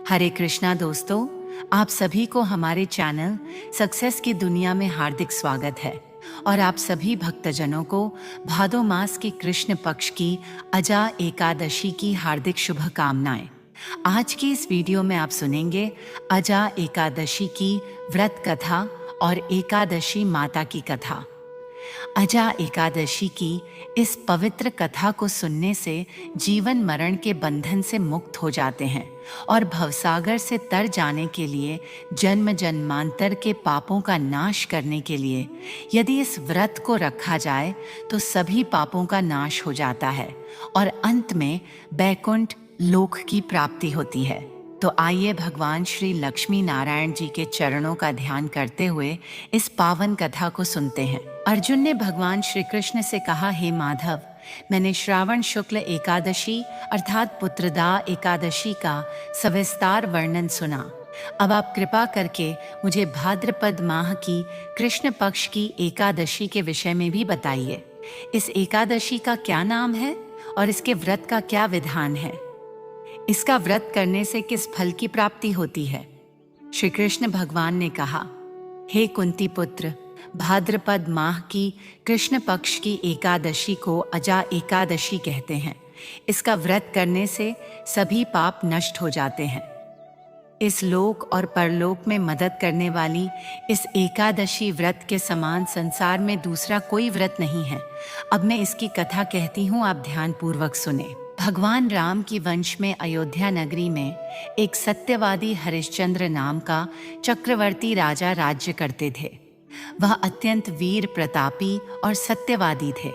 हरे कृष्णा दोस्तों, आप सभी को हमारे चैनल सक्सेस की दुनिया में हार्दिक स्वागत है और आप सभी भक्तजनों को भादो मास की कृष्ण पक्ष की अजा एकादशी की हार्दिक शुभकामनाएं। आज की इस वीडियो में आप सुनेंगे अजा एकादशी की व्रत कथा और एकादशी माता की कथा। अजा एकादशी की इस पवित्र कथा को सुनने से जीवन मरण के बंधन से मुक्त हो जाते हैं और भवसागर से तर जाने के लिए, जन्म जन्मांतर के पापों का नाश करने के लिए यदि इस व्रत को रखा जाए तो सभी पापों का नाश हो जाता है और अंत में बैकुंठ लोक की प्राप्ति होती है। तो आइए भगवान श्री लक्ष्मी नारायण जी के चरणों का ध्यान करते हुए इस पावन कथा को सुनते हैं। अर्जुन ने भगवान श्री कृष्ण से कहा, हे माधव, मैंने श्रावण शुक्ल एकादशी अर्थात पुत्रदा एकादशी का सविस्तार वर्णन सुना। अब आप कृपा करके मुझे भाद्रपद माह की कृष्ण पक्ष की एकादशी के विषय में भी बताइए। इस एकादशी का क्या नाम है और इसके व्रत का क्या विधान है? इसका व्रत करने से किस फल की प्राप्ति होती है? श्री कृष्ण भगवान ने कहा, हे कुंती पुत्र, भाद्रपद माह की कृष्ण पक्ष की एकादशी को अजा एकादशी कहते हैं। इसका व्रत करने से सभी पाप नष्ट हो जाते हैं। इस लोक और परलोक में मदद करने वाली इस एकादशी व्रत के समान संसार में दूसरा कोई व्रत नहीं है। अब मैं इसकी कथा कहती हूँ, आप ध्यानपूर्वक सुने। भगवान राम की वंश में अयोध्या नगरी में एक सत्यवादी हरिश्चंद्र नाम का चक्रवर्ती राजा राज्य करते थे। वह अत्यंत वीर प्रतापी और सत्यवादी थे।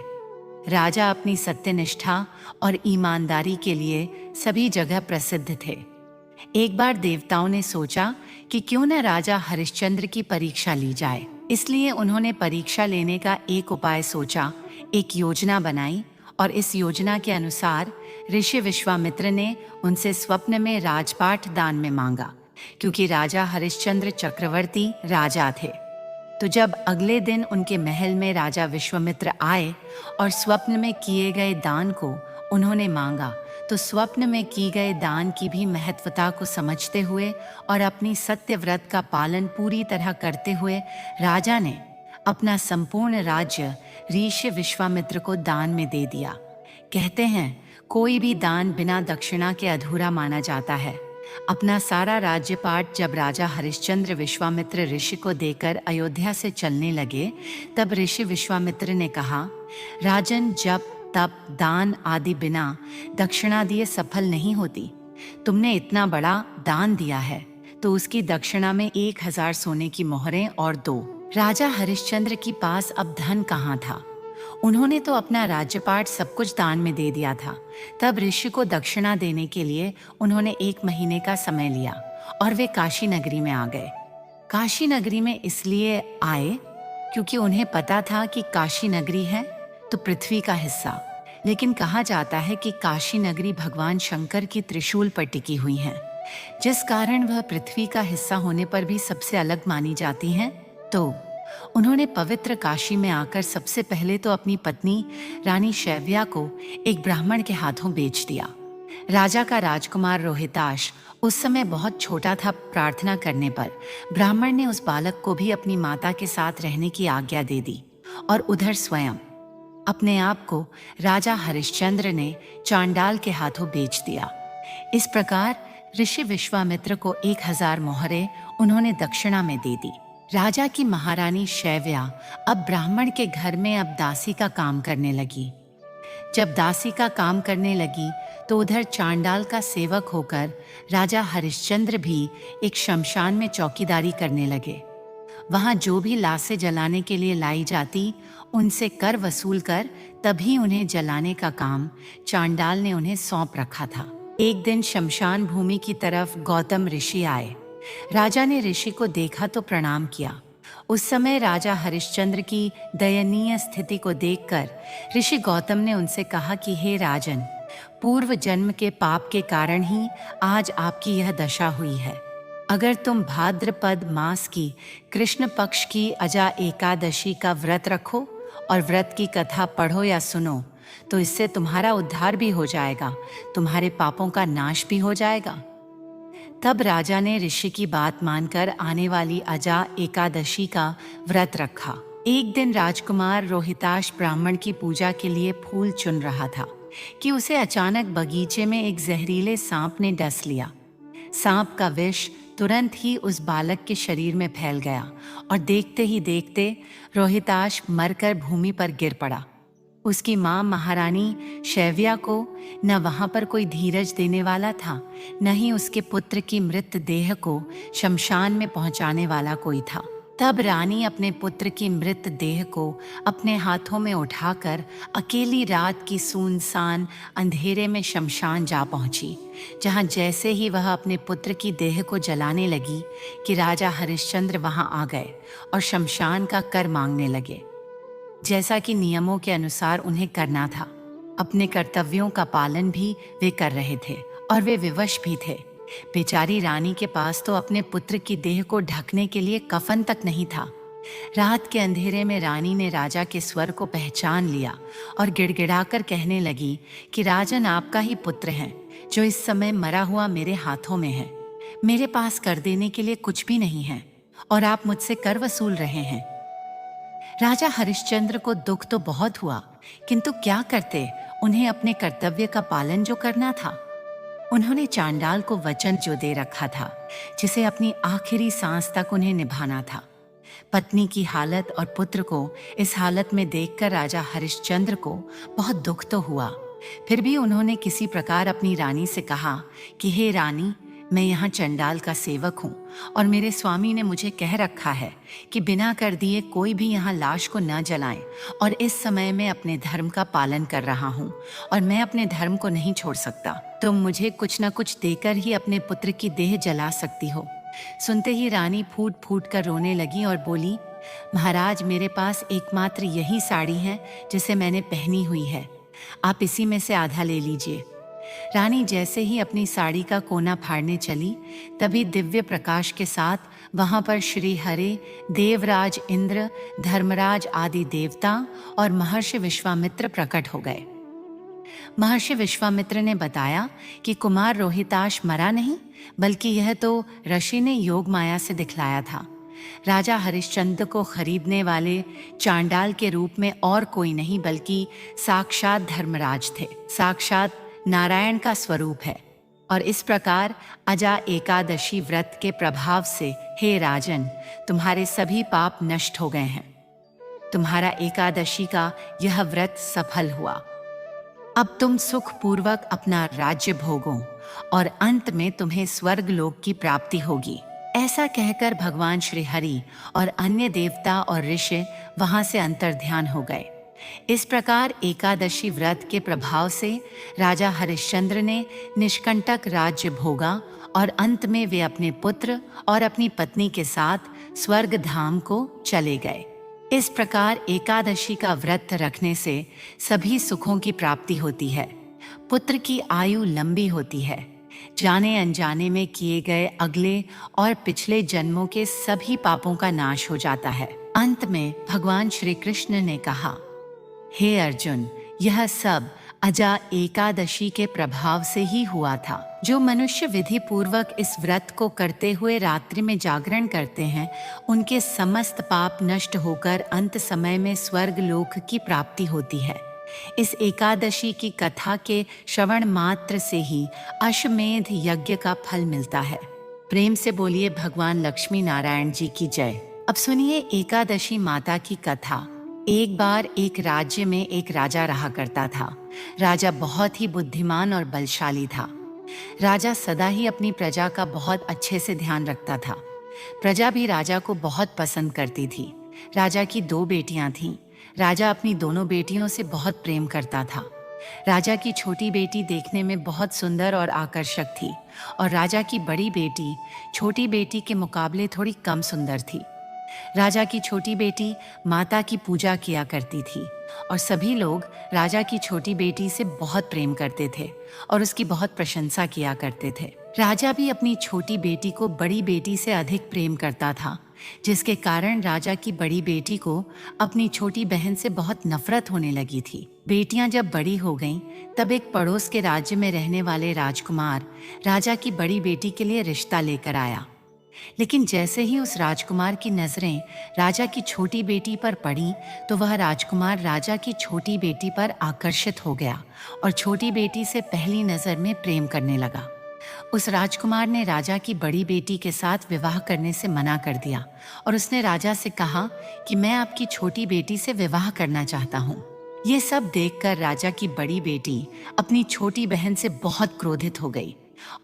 राजा अपनी सत्यनिष्ठा और ईमानदारी के लिए सभी जगह प्रसिद्ध थे। एक बार देवताओं ने सोचा कि क्यों न राजा हरिश्चंद्र की परीक्षा ली जाए। इसलिए उन्होंने परीक्षा लेने का एक उपाय सोचा, एक योजना बनाई और इस योजना के अनुसार ऋषि विश्वामित्र ने उनसे स्वप्न में राजपाट दान में मांगा, क्योंकि राजा हरिश्चंद्र चक्रवर्ती राजा थे। तो जब अगले दिन उनके महल में राजा विश्वामित्र आए और स्वप्न में किए गए दान को उन्होंने मांगा, तो स्वप्न में की गए दान की भी महत्वता को समझते हुए और अपनी सत्य व्रत का पालन पूरी तरह करते हुए राजा ने अपना संपूर्ण राज्य ऋषि विश्वामित्र को दान में दे दिया। कहते हैं, कोई भी दान बिना दक्षिणा के अधूरा माना जाता है। अपना सारा राज्यपाट जब राजा हरिश्चंद्र विश्वामित्र ऋषि को देकर अयोध्या से चलने लगे, तब ऋषि विश्वामित्र ने कहा, राजन, जब तप दान आदि बिना दक्षिणा दिए सफल नहीं होती। तुमने इतना बड़ा दान दिया है तो उसकी दक्षिणा में 1000 सोने की मोहरें और दो। राजा हरिश्चंद्र के पास अब धन कहाँ था? उन्होंने तो अपना राज्यपाट सब कुछ दान में दे दिया था। तब ऋषि को दक्षिणा देने के लिए उन्होंने 1 महीने का समय लिया और वे काशी नगरी में आ गए। काशी नगरी में इसलिए आए क्योंकि उन्हें पता था कि काशी नगरी है तो पृथ्वी का हिस्सा, लेकिन कहा जाता है कि काशी नगरी भगवान शंकर की त्रिशूल पर टिकी हुई है, जिस कारण वह पृथ्वी का हिस्सा होने पर भी सबसे अलग मानी जाती हैं। तो उन्होंने पवित्र काशी में आकर सबसे पहले तो अपनी पत्नी रानी शैव्या को एक ब्राह्मण के हाथों बेच दिया। राजा का राजकुमार रोहिताश उस समय बहुत छोटा था। प्रार्थना करने पर ब्राह्मण ने उस बालक को भी अपनी माता के साथ रहने की आज्ञा दे दी और उधर स्वयं अपने आप को राजा हरिश्चंद्र ने चांडाल के हाथों बेच दिया। इस प्रकार ऋषि विश्वामित्र को 1000 मोहरें उन्होंने दक्षिणा में दे दी। राजा की महारानी शैव्या अब ब्राह्मण के घर में अब दासी का काम करने लगी। जब दासी का काम करने लगी तो उधर चांडाल का सेवक होकर राजा हरिश्चंद्र भी एक शमशान में चौकीदारी करने लगे। वहां जो भी लाशें जलाने के लिए लाई जाती, उनसे कर वसूल कर तभी उन्हें जलाने का काम चांडाल ने उन्हें सौंप रखा था। एक दिन शमशान भूमि की तरफ गौतम ऋषि आए। राजा ने ऋषि को देखा तो प्रणाम किया। उस समय राजा हरिश्चंद्र की दयनीय स्थिति को देखकर ऋषि गौतम ने उनसे कहा कि हे राजन, पूर्व जन्म के पाप के कारण ही आज आपकी यह दशा हुई है। अगर तुम भाद्रपद मास की कृष्ण पक्ष की अजा एकादशी का व्रत रखो और व्रत की कथा पढ़ो या सुनो, तो इससे तुम्हारा उद्धार भी हो जाएगा, तुम्हारे पापों का नाश भी हो जाएगा। तब राजा ने ऋषि की बात मानकर आने वाली अजा एकादशी का व्रत रखा। एक दिन राजकुमार रोहिताश ब्राह्मण की पूजा के लिए फूल चुन रहा था कि उसे अचानक बगीचे में एक जहरीले सांप ने डस लिया। सांप का विष तुरंत ही उस बालक के शरीर में फैल गया और देखते ही देखते रोहिताश मरकर भूमि पर गिर पड़ा। उसकी माँ महारानी शैव्या को न वहाँ पर कोई धीरज देने वाला था, न ही उसके पुत्र की मृत देह को शमशान में पहुँचाने वाला कोई था। तब रानी अपने पुत्र की मृत देह को अपने हाथों में उठाकर अकेली रात की सुनसान अंधेरे में शमशान जा पहुंची, जहां जैसे ही वह अपने पुत्र की देह को जलाने लगी कि राजा हरिश्चंद्र वहां आ गए और शमशान का कर मांगने लगे। जैसा कि नियमों के अनुसार उन्हें करना था, अपने कर्तव्यों का पालन भी वे कर रहे थे और वे विवश भी थे। बेचारी रानी के पास तो अपने पुत्र की देह को ढकने के लिए कफन तक नहीं था। रात के अंधेरे में रानी ने राजा के स्वर को पहचान लिया और गिड़गिड़ाकर कहने लगी कि राजन, आपका ही पुत्र है जो इस समय मरा हुआ मेरे हाथों में है। मेरे पास कर देने के लिए कुछ भी नहीं है और आप मुझसे कर वसूल रहे हैं। राजा हरिश्चंद्र को दुख तो बहुत हुआ, किंतु क्या करते, उन्हें अपने कर्तव्य का पालन जो करना था। उन्होंने चांडाल को वचन जो दे रखा था, जिसे अपनी आखिरी सांस तक उन्हें निभाना था। पत्नी की हालत और पुत्र को इस हालत में देखकर राजा हरिश्चंद्र को बहुत दुख तो हुआ। फिर भी उन्होंने किसी प्रकार अपनी रानी से कहा कि हे रानी, मैं यहाँ चंडाल का सेवक हूँ और मेरे स्वामी ने मुझे कह रखा है कि बिना कर दिए कोई भी यहाँ लाश को न जलाएं, और इस समय मैं अपने धर्म का पालन कर रहा हूँ और मैं अपने धर्म को नहीं छोड़ सकता। तुम मुझे कुछ न कुछ देकर ही अपने पुत्र की देह जला सकती हो। सुनते ही रानी फूट फूट कर रोने लगी और बोली, महाराज, मेरे पास एकमात्र यही साड़ी है जिसे मैंने पहनी हुई है, आप इसी में से आधा ले लीजिए। रानी जैसे ही अपनी साड़ी का कोना फाड़ने चली, तभी दिव्य प्रकाश के साथ वहां पर श्री हरे, देवराज इंद्र, धर्मराज आदि देवता और महर्षि विश्वामित्र प्रकट हो गए। महर्षि विश्वामित्र ने बताया कि कुमार रोहिताश मरा नहीं, बल्कि यह तो ऋषि ने योग माया से दिखलाया था। राजा हरिश्चंद्र को खरीदने वाले चांडाल के रूप में और कोई नहीं बल्कि साक्षात धर्मराज थे, साक्षात नारायण का स्वरूप है। और इस प्रकार अजा एकादशी व्रत के प्रभाव से, हे राजन, तुम्हारे सभी पाप नष्ट हो गए हैं। तुम्हारा एकादशी का यह व्रत सफल हुआ। अब तुम सुख पूर्वक अपना राज्य भोगो और अंत में तुम्हें स्वर्ग लोक की प्राप्ति होगी। ऐसा कहकर भगवान श्री हरि और अन्य देवता और ऋषि वहां से अंतर्ध्यान हो गए। इस प्रकार एकादशी व्रत के प्रभाव से राजा हरिश्चंद्र ने निष्कंटक राज्य भोगा और अंत में वे अपने पुत्र और अपनी पत्नी के साथ स्वर्ग धाम को चले गए। इस प्रकार एकादशी का व्रत रखने से सभी सुखों की प्राप्ति होती है, पुत्र की आयु लंबी होती है, जाने अनजाने में किए गए अगले और पिछले जन्मों के सभी पापों का नाश हो जाता है। अंत में भगवान श्री कृष्ण ने कहा, हे अर्जुन, यह सब अजा एकादशी के प्रभाव से ही हुआ था। जो मनुष्य विधि पूर्वक इस व्रत को करते हुए रात्रि में जागरण करते हैं, उनके समस्त पाप नष्ट होकर अंत समय में स्वर्ग लोक की प्राप्ति होती है। इस एकादशी की कथा के श्रवण मात्र से ही अश्वमेध यज्ञ का फल मिलता है। प्रेम से बोलिए भगवान लक्ष्मी नारायण जी की जय। अब सुनिए एकादशी माता की कथा। एक बार एक राज्य में एक राजा रहा करता था। राजा बहुत ही बुद्धिमान और बलशाली था। राजा सदा ही अपनी प्रजा का बहुत अच्छे से ध्यान रखता था। प्रजा भी राजा को बहुत पसंद करती थी। राजा की 2 बेटियां थीं। राजा अपनी दोनों बेटियों से बहुत प्रेम करता था। राजा की छोटी बेटी देखने में बहुत सुंदर और आकर्षक थी और राजा की बड़ी बेटी छोटी बेटी के मुकाबले थोड़ी कम सुंदर थी। राजा की छोटी बेटी माता की पूजा किया करती थी और सभी लोग राजा की छोटी बेटी से बहुत प्रेम करते थे और उसकी बहुत प्रशंसा किया करते थे। राजा भी अपनी छोटी बेटी को बड़ी बेटी से अधिक प्रेम करता था, जिसके कारण राजा की बड़ी बेटी को अपनी छोटी बहन से बहुत नफरत होने लगी थी। बेटियां जब बड़ी हो गईं, तब एक पड़ोस के राज्य में रहने वाले राजकुमार राजा की बड़ी बेटी के लिए रिश्ता लेकर आया। लेकिन जैसे ही उस राजकुमार की नजरें राजा की छोटी बेटी पर पड़ी, तो वह राजकुमार राजा की छोटी बेटी पर आकर्षित हो गया और छोटी बेटी से पहली नजर में प्रेम करने लगा। उस राजकुमार ने राजा की बड़ी बेटी के साथ विवाह करने से मना कर दिया और उसने राजा से कहा कि मैं आपकी छोटी बेटी से विवाह करना चाहता हूँ। ये सब देखकर राजा की बड़ी बेटी अपनी छोटी बहन से बहुत क्रोधित हो गई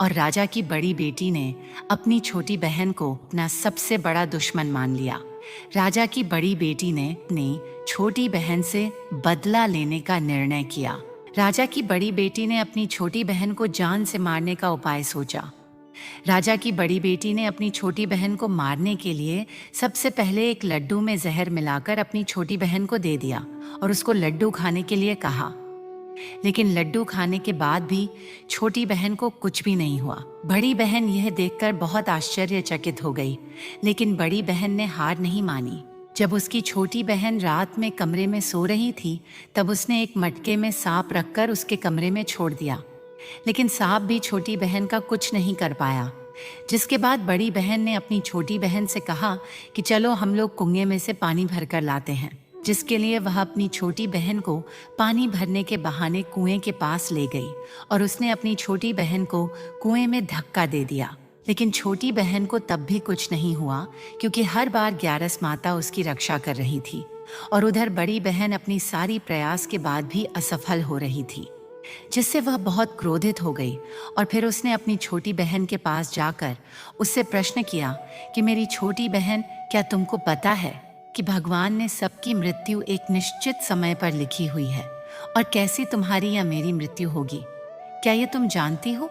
और राजा की बड़ी बेटी ने अपनी छोटी बहन को अपना सबसे बड़ा दुश्मन मान लिया। राजा की बड़ी बेटी ने अपनी छोटी बहन से बदला लेने का निर्णय किया। राजा की बड़ी बेटी ने अपनी छोटी बहन को जान से मारने का उपाय सोचा। राजा की बड़ी बेटी ने अपनी छोटी बहन को मारने के लिए सबसे पहले एक लड्डू में जहर मिलाकर अपनी छोटी बहन को दे दिया और उसको लड्डू खाने के लिए कहा। लेकिन लड्डू खाने के बाद भी छोटी बहन को कुछ भी नहीं हुआ। बड़ी बहन यह देखकर बहुत आश्चर्यचकित हो गई, लेकिन बड़ी बहन ने हार नहीं मानी। जब उसकी छोटी बहन रात में कमरे में सो रही थी, तब उसने एक मटके में सांप रखकर उसके कमरे में छोड़ दिया। लेकिन सांप भी छोटी बहन का कुछ नहीं कर पाया। जिसके बाद बड़ी बहन ने अपनी छोटी बहन से कहा कि चलो हम लोग कुएं में से पानी भरकर लाते हैं, जिसके लिए वह अपनी छोटी बहन को पानी भरने के बहाने कुएं के पास ले गई और उसने अपनी छोटी बहन को कुएं में धक्का दे दिया। लेकिन छोटी बहन को तब भी कुछ नहीं हुआ, क्योंकि हर बार ग्यारस माता उसकी रक्षा कर रही थी और उधर बड़ी बहन अपनी सारी प्रयास के बाद भी असफल हो रही थी, जिससे वह बहुत क्रोधित हो गई और फिर उसने अपनी छोटी बहन के पास जाकर उससे प्रश्न किया कि मेरी छोटी बहन, क्या तुमको पता है कि भगवान ने सबकी मृत्यु एक निश्चित समय पर लिखी हुई है और कैसी तुम्हारी या मेरी मृत्यु होगी, क्या ये तुम जानती हो?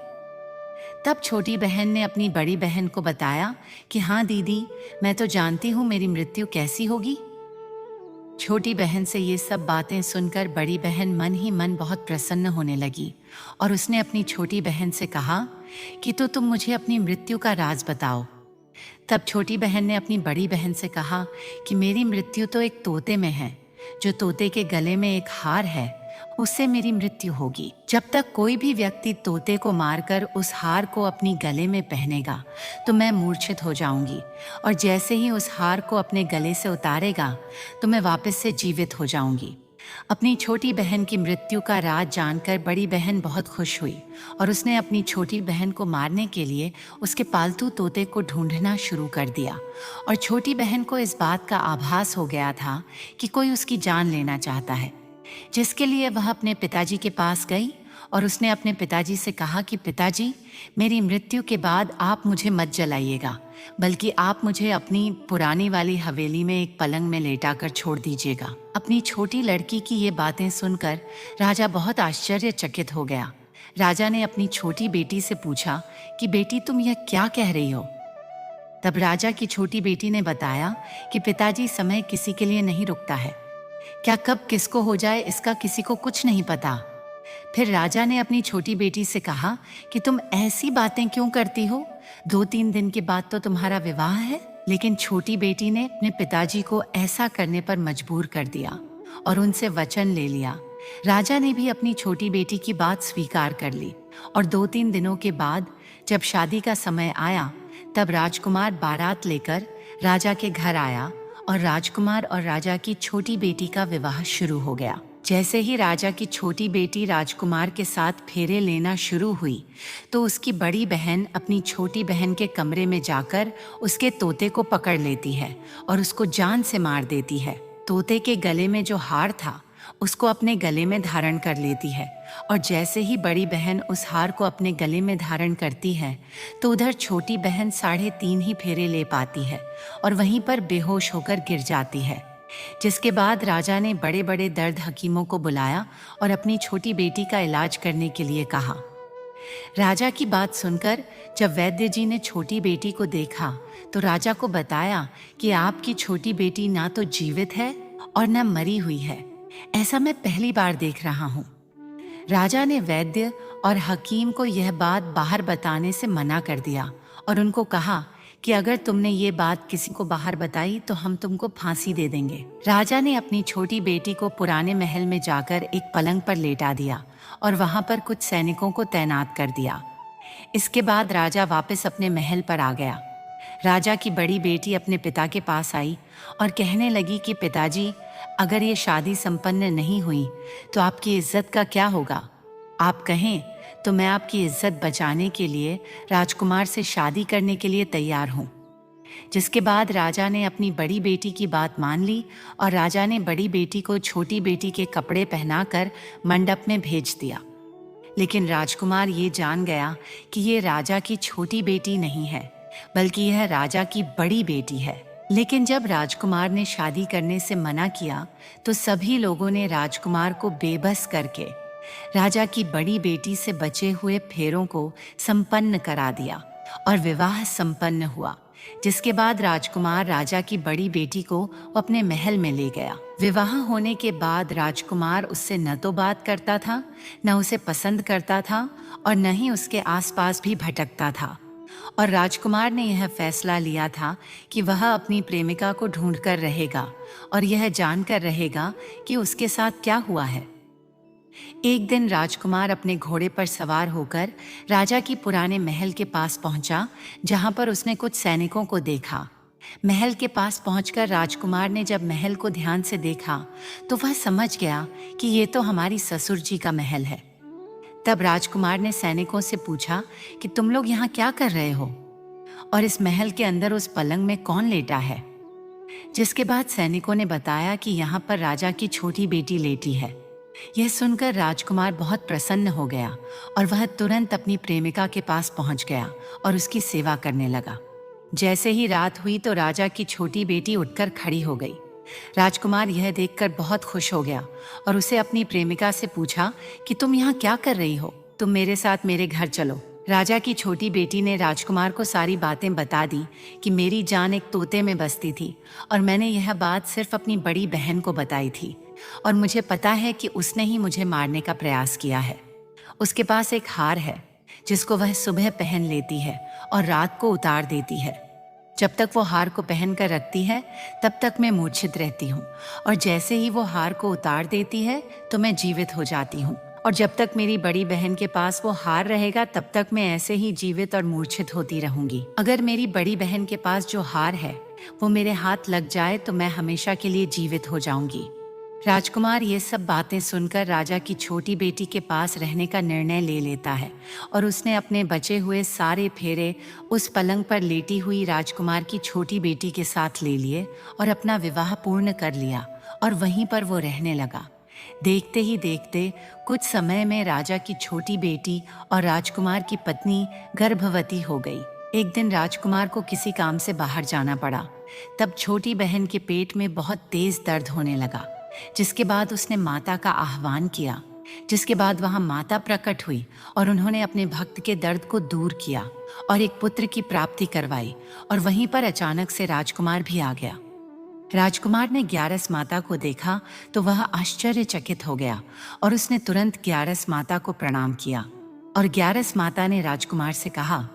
तब छोटी बहन ने अपनी बड़ी बहन को बताया कि हाँ दीदी, मैं तो जानती हूँ मेरी मृत्यु कैसी होगी। छोटी बहन से ये सब बातें सुनकर बड़ी बहन मन ही मन बहुत प्रसन्न होने लगी और उसने अपनी छोटी बहन से कहा कि तो तुम मुझे अपनी मृत्यु का राज बताओ। तब छोटी बहन ने अपनी बड़ी बहन से कहा कि मेरी मृत्यु तो एक तोते में है, जो तोते के गले में एक हार है, उससे मेरी मृत्यु होगी। जब तक कोई भी व्यक्ति तोते को मारकर उस हार को अपनी गले में पहनेगा तो मैं मूर्छित हो जाऊंगी, और जैसे ही उस हार को अपने गले से उतारेगा तो मैं वापस से जीवित हो जाऊंगी। अपनी छोटी बहन की मृत्यु का राज जानकर बड़ी बहन बहुत खुश हुई और उसने अपनी छोटी बहन को मारने के लिए उसके पालतू तोते को ढूंढना शुरू कर दिया। और छोटी बहन को इस बात का आभास हो गया था कि कोई उसकी जान लेना चाहता है, जिसके लिए वह अपने पिताजी के पास गई और उसने अपने पिताजी से कहा कि पिताजी, मेरी मृत्यु के बाद आप मुझे मत जलाइएगा, बल्कि आप मुझे अपनी पुरानी वाली हवेली में एक पलंग में लेटाकर छोड़ दीजिएगा। अपनी छोटी लड़की की ये बातें सुनकर राजा बहुत आश्चर्यचकित हो गया। राजा ने अपनी छोटी बेटी से पूछा कि बेटी, तुम यह क्या कह रही हो? तब राजा की छोटी बेटी ने बताया कि पिताजी, समय किसी के लिए नहीं रुकता है, क्या कब किसको हो जाए इसका किसी को कुछ नहीं पता। फिर राजा ने अपनी छोटी बेटी से कहा कि तुम ऐसी बातें क्यों करती हो, 2-3 दिन के बाद तो तुम्हारा विवाह है। लेकिन छोटी बेटी ने अपने पिताजी को ऐसा करने पर मजबूर कर दिया और उनसे वचन ले लिया। राजा ने भी अपनी छोटी बेटी की बात स्वीकार कर ली और 2-3 दिनों के बाद जब शादी का समय आया, तब राजकुमार बारात लेकर राजा के घर आया और राजकुमार और राजा की छोटी बेटी का विवाह शुरू हो गया। जैसे ही राजा की छोटी बेटी राजकुमार के साथ फेरे लेना शुरू हुई, तो उसकी बड़ी बहन अपनी छोटी बहन के कमरे में जाकर उसके तोते को पकड़ लेती है और उसको जान से मार देती है। तोते के गले में जो हार था उसको अपने गले में धारण कर लेती है और जैसे ही बड़ी बहन उस हार को अपने गले में धारण करती है, तो उधर छोटी बहन 3.5 ही फेरे ले पाती है और वहीं पर बेहोश होकर गिर जाती है। जिसके बाद राजा ने बड़े बड़े दर्द हकीमों को बुलाया और अपनी छोटी बेटी का इलाज करने के लिए कहा। राजा की बात सुनकर जब वैद्य जी ने छोटी बेटी को देखा, तो राजा को बताया कि आपकी छोटी बेटी ना तो जीवित है और न मरी हुई है, ऐसा मैं पहली बार देख रहा हूँ। राजा ने वैद्य और हकीम को यह बात बाहर बताने से मना कर दिया और उनको कहा कि अगर तुमने ये बात किसी को बाहर बताई तो हम तुमको फांसी दे देंगे। राजा ने अपनी छोटी बेटी को पुराने महल में जाकर एक पलंग पर लेटा दिया और वहां पर कुछ सैनिकों को तैनात कर दिया। इसके बाद राजा वापस अपने महल पर आ गया। राजा की बड़ी बेटी अपने पिता के पास आई और कहने लगी कि पिताजी, अगर ये शादी संपन्न नहीं हुई तो आपकी इज्जत का क्या होगा? आप कहें तो मैं आपकी इज्जत बचाने के लिए राजकुमार से शादी करने के लिए तैयार हूँ। जिसके बाद राजा ने अपनी बड़ी बेटी की बात मान ली और राजा ने बड़ी बेटी को छोटी बेटी के कपड़े पहनाकर मंडप में भेज दिया। लेकिन राजकुमार ये जान गया कि ये राजा की छोटी बेटी नहीं है, बल्कि यह राजा की बड़ी बेटी है। लेकिन जब राजकुमार ने शादी करने से मना किया तो सभी लोगों ने राजकुमार को बेबस करके राजा की बड़ी बेटी से बचे हुए फेरों को संपन्न करा दिया और विवाह संपन्न हुआ। जिसके बाद राजकुमार राजा की बड़ी बेटी को अपने महल में ले गया। विवाह होने के बाद राजकुमार उससे न तो बात करता था, न उसे पसंद करता था और न ही उसके आसपास भी भटकता था। और राजकुमार ने यह फैसला लिया था कि वह अपनी प्रेमिका को ढूंढकर रहेगा और यह जानकर रहेगा कि उसके साथ क्या हुआ है। एक दिन राजकुमार अपने घोड़े पर सवार होकर राजा की पुराने महल के पास पहुंचा, जहां पर उसने कुछ सैनिकों को देखा। महल के पास पहुंचकर राजकुमार ने जब महल को ध्यान से देखा तो वह समझ गया कि ये तो हमारी ससुर जी का महल है। तब राजकुमार ने सैनिकों से पूछा कि तुम लोग यहाँ क्या कर रहे हो और इस महल के अंदर उस पलंग में कौन लेटा है? जिसके बाद सैनिकों ने बताया कि यहाँ पर राजा की छोटी बेटी लेटी है। यह सुनकर राजकुमार बहुत प्रसन्न हो गया और वह तुरंत अपनी प्रेमिका के पास पहुंच गया और उसकी सेवा करने लगा। जैसे ही रात हुई तो राजा की छोटी बेटी उठकर खड़ी हो गई। राजकुमार यह देखकर बहुत खुश हो गया और उसे अपनी प्रेमिका से पूछा कि तुम यहाँ क्या कर रही हो? तुम मेरे साथ मेरे घर चलो। राजा की छोटी बेटी ने राजकुमार को सारी बातें बता दी कि मेरी जान एक तोते में बसती थी और मैंने यह बात सिर्फ अपनी बड़ी बहन को बताई थी और मुझे पता है कि उसने ही मुझे मारने का प्रयास किया है। उसके पास एक हार है जिसको वह सुबह पहन लेती है और रात को उतार देती है। जब तक वो हार को पहन कर रखती है तब तक मैं मूर्छित रहती हूँ और जैसे ही वो हार को उतार देती है तो मैं जीवित हो जाती हूँ। और जब तक मेरी बड़ी बहन के पास वो हार रहेगा तब तक मैं ऐसे ही जीवित और मूर्छित होती रहूंगी। अगर मेरी बड़ी बहन के पास जो हार है वो मेरे हाथ लग जाए तो मैं हमेशा के लिए जीवित हो जाऊंगी। राजकुमार ये सब बातें सुनकर राजा की छोटी बेटी के पास रहने का निर्णय ले लेता है और उसने अपने बचे हुए सारे फेरे उस पलंग पर लेटी हुई राजकुमार की छोटी बेटी के साथ ले लिए और अपना विवाह पूर्ण कर लिया और वहीं पर वो रहने लगा। देखते ही देखते कुछ समय में राजा की छोटी बेटी और राजकुमार की पत्नी गर्भवती हो गई। एक दिन राजकुमार को किसी काम से बाहर जाना पड़ा। तब छोटी बहन के पेट में बहुत तेज दर्द होने लगा, जिसके बाद उसने माता का आह्वान किया। जिसके बाद वहां माता प्रकट हुई और उन्होंने अपने भक्त के दर्द को दूर किया और एक पुत्र की प्राप्ति करवाई। और वहीं पर अचानक से राजकुमार भी आ गया। राजकुमार ने ग्यारस माता को देखा तो वह आश्चर्यचकित हो गया और उसने तुरंत ग्यारस माता को प्रणाम किया। और ग्यारस माता ने राजकुमार से कहा,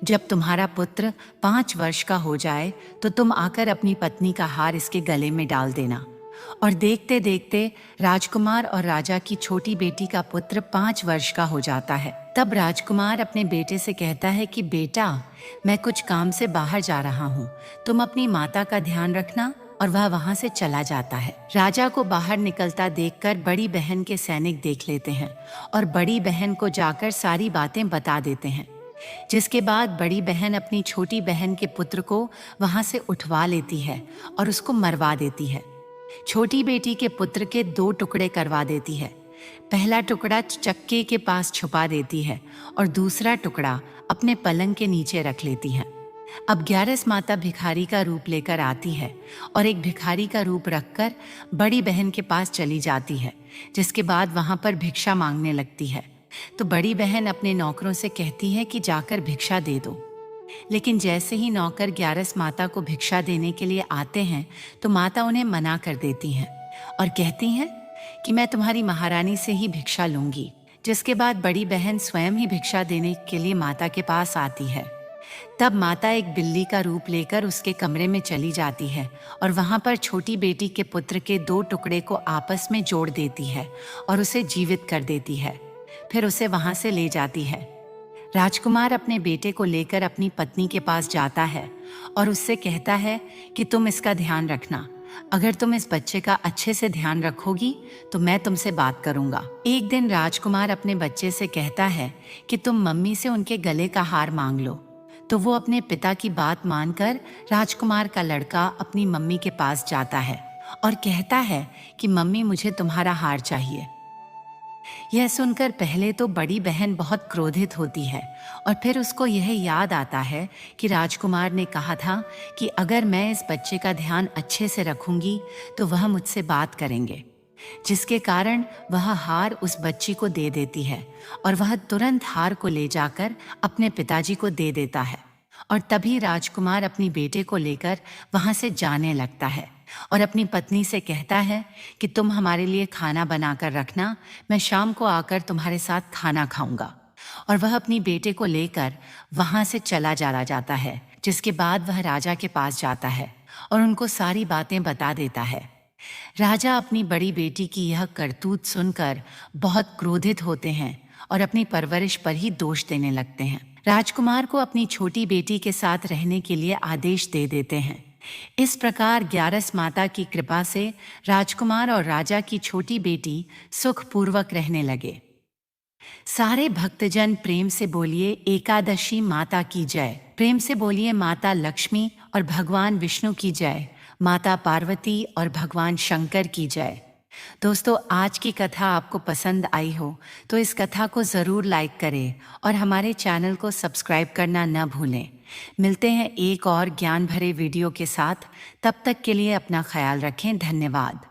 जब तुम्हारा पुत्र 5 वर्ष का हो जाए तो तुम आकर अपनी पत्नी का हार इसके गले में डाल देना। और देखते देखते राजकुमार और राजा की छोटी बेटी का पुत्र 5 वर्ष का हो जाता है। तब राजकुमार अपने बेटे से कहता है कि बेटा, मैं कुछ काम से बाहर जा रहा हूँ, तुम अपनी माता का ध्यान रखना। और वह वहाँ से चला जाता है। राजा को बाहर निकलता देखकर बड़ी बहन के सैनिक देख लेते हैं और बड़ी बहन को जाकर सारी बातें बता देते हैं। जिसके बाद बड़ी बहन अपनी छोटी बहन के पुत्र को वहाँ से उठवा लेती है और उसको मरवा देती है। छोटी बेटी के पुत्र के 2 टुकड़े करवा देती है। पहला टुकड़ा चक्के के पास छुपा देती है और दूसरा टुकड़ा अपने पलंग के नीचे रख लेती है। अब ग्यारस माता भिखारी का रूप लेकर आती है और एक भिखारी का रूप रखकर बड़ी बहन के पास चली जाती है। जिसके बाद वहां पर भिक्षा मांगने लगती है। तो बड़ी बहन अपने नौकरों से कहती है कि जाकर भिक्षा दे दो। लेकिन जैसे ही नौकर ग्यारस माता को भिक्षा देने के लिए आते हैं तो माता उन्हें मना कर देती हैं और कहती हैं कि मैं तुम्हारी महारानी से ही भिक्षा लूंगी। जिसके बाद बड़ी बहन स्वयं ही भिक्षा देने के लिए माता के पास आती है। तब माता एक बिल्ली का रूप लेकर उसके कमरे में चली जाती है और वहां पर छोटी बेटी के पुत्र के 2 टुकड़े को आपस में जोड़ देती है और उसे जीवित कर देती है। फिर उसे वहां से ले जाती है। राजकुमार अपने बेटे को लेकर अपनी पत्नी के पास जाता है और उससे कहता है कि तुम इसका ध्यान रखना। अगर तुम इस बच्चे का अच्छे से ध्यान रखोगी तो मैं तुमसे बात करूंगा। एक दिन राजकुमार अपने बच्चे से कहता है कि तुम मम्मी से उनके गले का हार मांग लो। तो वो अपने पिता की बात मानकर राजकुमार का लड़का अपनी मम्मी के पास जाता है और कहता है कि मम्मी मुझे तुम्हारा हार चाहिए। यह सुनकर पहले तो बड़ी बहन बहुत क्रोधित होती है और फिर उसको यह याद आता है कि राजकुमार ने कहा था कि अगर मैं इस बच्चे का ध्यान अच्छे से रखूंगी तो वह मुझसे बात करेंगे, जिसके कारण वह हार उस बच्ची को दे देती है और वह तुरंत हार को ले जाकर अपने पिताजी को दे देता है। और तभी राजकुमार अपनी बेटे को लेकर वहां से जाने लगता है और अपनी पत्नी से कहता है कि तुम हमारे लिए खाना बनाकर रखना, मैं शाम को आकर तुम्हारे साथ खाना खाऊंगा। और वह अपनी बेटे को लेकर वहां से चला जाता है, जिसके बाद वह राजा के पास जाता है और उनको सारी बातें बता देता है। राजा अपनी बड़ी बेटी की यह करतूत सुनकर बहुत क्रोधित होते हैं और अपनी परवरिश पर ही दोष देने लगते हैं। राजकुमार को अपनी छोटी बेटी के साथ रहने के लिए आदेश दे देते हैं। इस प्रकार 11 माता की कृपा से राजकुमार और राजा की छोटी बेटी सुखपूर्वक रहने लगे। सारे भक्तजन प्रेम से बोलिए एकादशी माता की जय। प्रेम से बोलिए माता लक्ष्मी और भगवान विष्णु की जय, माता पार्वती और भगवान शंकर की जय। दोस्तों, आज की कथा आपको पसंद आई हो तो इस कथा को ज़रूर लाइक करें और हमारे चैनल को सब्सक्राइब करना न भूलें। मिलते हैं एक और ज्ञान भरे वीडियो के साथ। तब तक के लिए अपना ख्याल रखें। धन्यवाद।